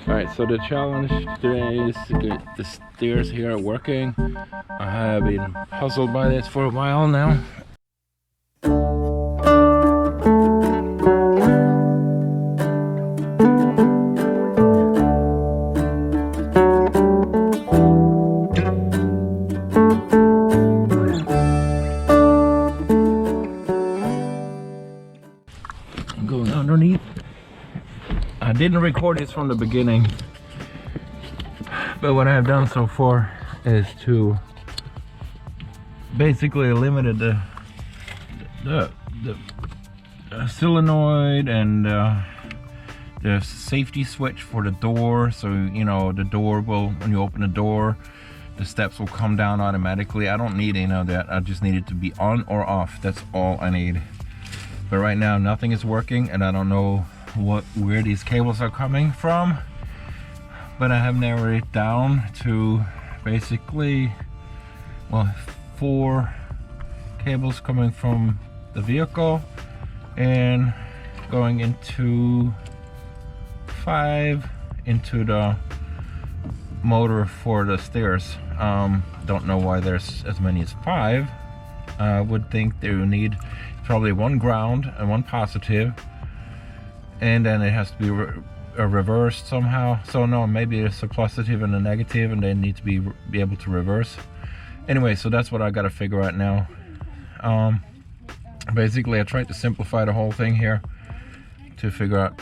Alright, so the challenge today is to get the stairs here working. I have been puzzled by this for a while now. I'm going underneath. I didn't record this from the beginning, but what I've done so far is to basically eliminate the solenoid and the safety switch for the door. So you know the door will, when you open the door, the steps will come down automatically. I don't need any of that. I just need it to be on or off. That's all I need. But right now nothing is working, and I don't know where these cables are coming from, but I have narrowed it down to basically, well, 4 cables coming from the vehicle and going into 5 into the motor for the stairs. Don't know why there's as many as 5. I would think they would need probably 1 ground and 1 positive, and then it has to be reversed somehow. So no, maybe it's a positive and a negative, and they need to be able to reverse. Anyway, so that's what I got to figure out now. Basically I tried to simplify the whole thing here to figure out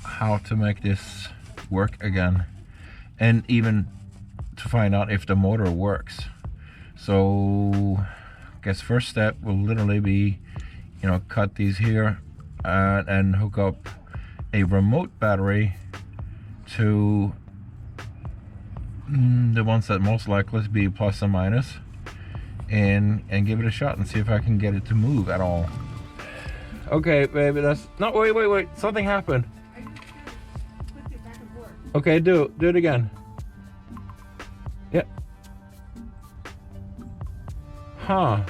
how to make this work again, and even to find out if the motor works. So I guess first step will literally be, you know, cut these here and hook up a remote battery to the ones that most likely to be plus and minus, and give it a shot and see if I can get it to move at all. Okay, baby, that's no, wait, something happened. Okay, do it again. Yep. Huh.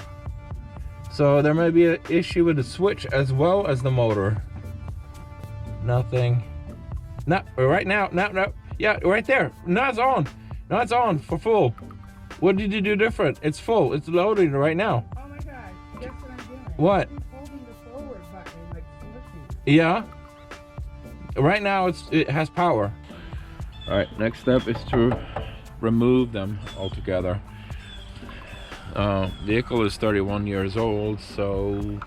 So there may be an issue with the switch as well as the motor. Nothing. No, right now. No. Yeah, right there. Now it's on. Now it's on for full. What did you do different? It's full. It's loading right now. Oh my God. Guess what I'm doing? What? I'm holding the forward button like pushing. Yeah. Right now it has power. All right. Next step is to remove them altogether. Vehicle is 31 years old, so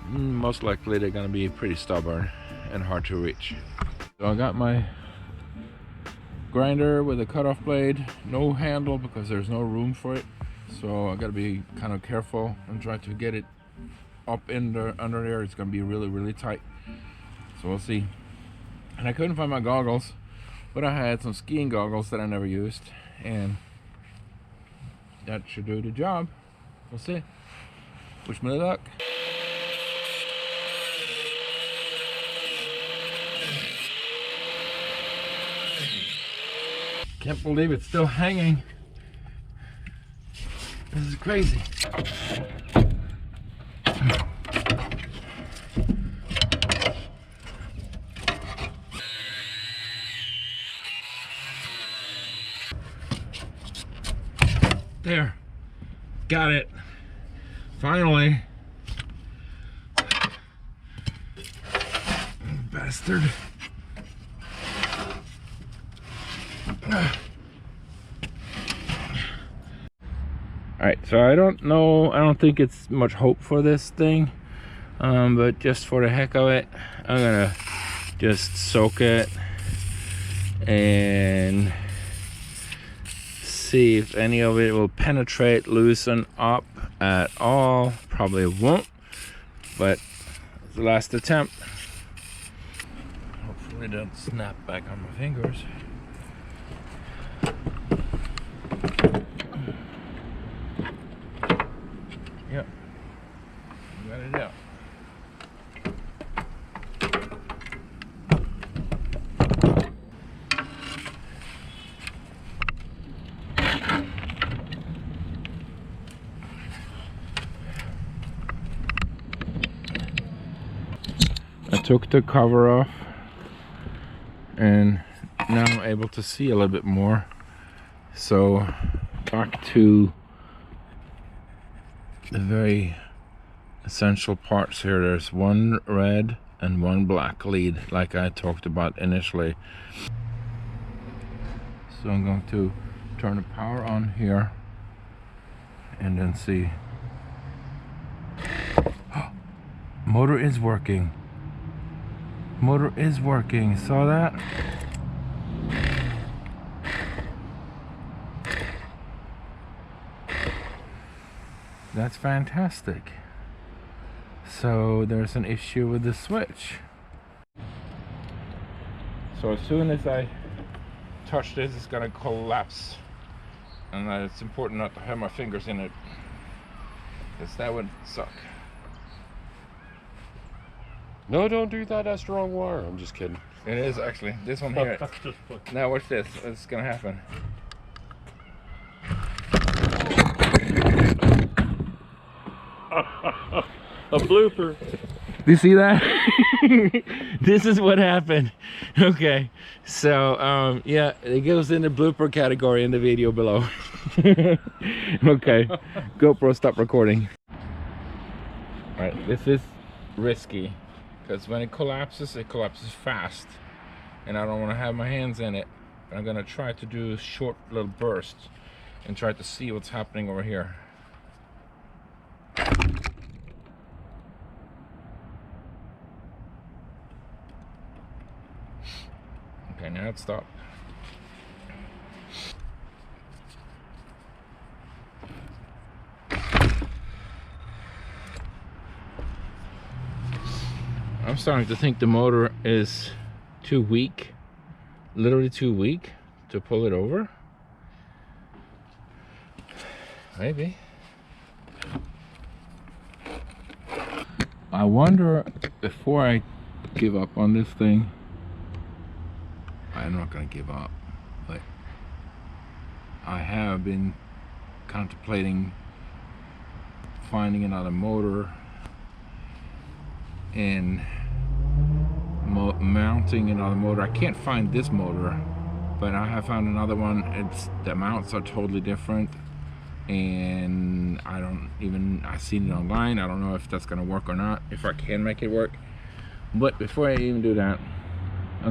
most likely they're gonna be pretty stubborn and hard to reach. So I got my grinder with a cutoff blade, no handle because there's no room for it, so I gotta be kind of careful and try to get it up in the under there. It's gonna be really tight, so we'll see. And I couldn't find my goggles, but I had some skiing goggles that I never used, and that should do the job. We'll see. Wish me luck. Can't believe it's still hanging. This is crazy. There. Got it. Finally. Bastard. Alright, so I don't think it's much hope for this thing, but just for the heck of it, I'm gonna just soak it and see if any of it will penetrate, loosen up at all. Probably won't, but it's the last attempt. Hopefully it doesn't snap back on my fingers. Yep, got it out. took the cover off, and now I'm able to see a little bit more. So back to the very essential parts here. There's one red and one black lead, like I talked about initially. So I'm going to turn the power on here and then see. Motor is working. Motor is working. Saw that? That's fantastic. So there's an issue with the switch. So as soon as I touch this, it's gonna collapse, and it's important not to have my fingers in it, because that would suck. No, don't do that. That's the wrong wire. I'm just kidding. It is actually this one here. Now watch this. What's gonna happen? A blooper. Do you see that? This is what happened. Okay, so yeah, it goes in the blooper category in the video below. Okay, GoPro, stop recording. All right, this is risky because when it collapses fast, and I don't want to have my hands in it. I'm gonna try to do short little bursts and try to see what's happening over here. Okay, now it's stopped. I'm starting to think the motor is too weak, literally too weak to pull it over. Maybe. I wonder, before I give up on this thing, I'm not gonna give up, but I have been contemplating finding another motor and mounting another motor. I can't find this motor, but I have found another one. The mounts are totally different, and I've seen it online. I don't know if that's gonna work or not, if I can make it work. But before I even do that, I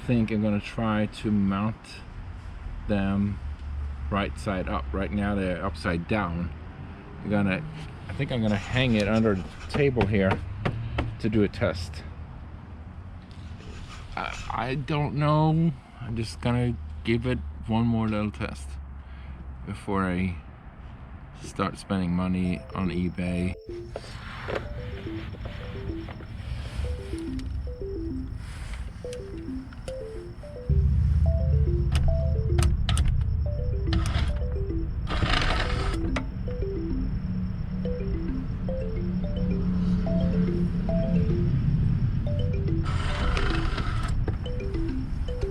think I'm gonna try to mount them right side up. Right now they're upside down. I think I'm gonna hang it under the table here to do a test. I don't know. I'm just gonna give it one more little test before I start spending money on eBay.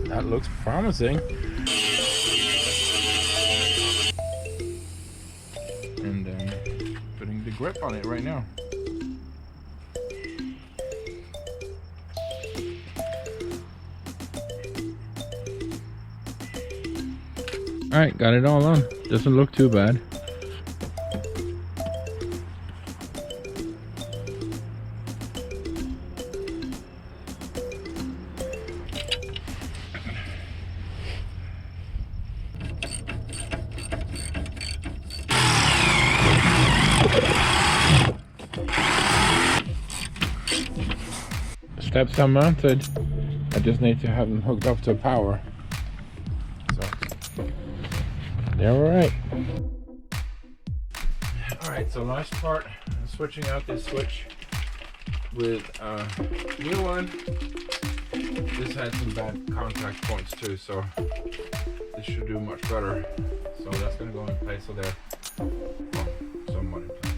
That looks promising. And putting the grip on it right now. Alright, got it all on. Doesn't look too bad. Steps are mounted. I just need to have them hooked up to power. So they're alright. Alright, so last part, I'm switching out this switch with a new one. This had some bad contact points too, so this should do much better. So that's gonna go in place of there. Well, somewhat in place.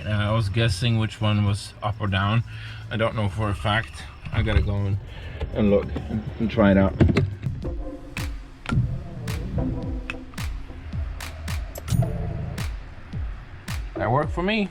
right now. I was guessing which one was up or down. I don't know for a fact. I gotta go and look and try it out. That worked for me.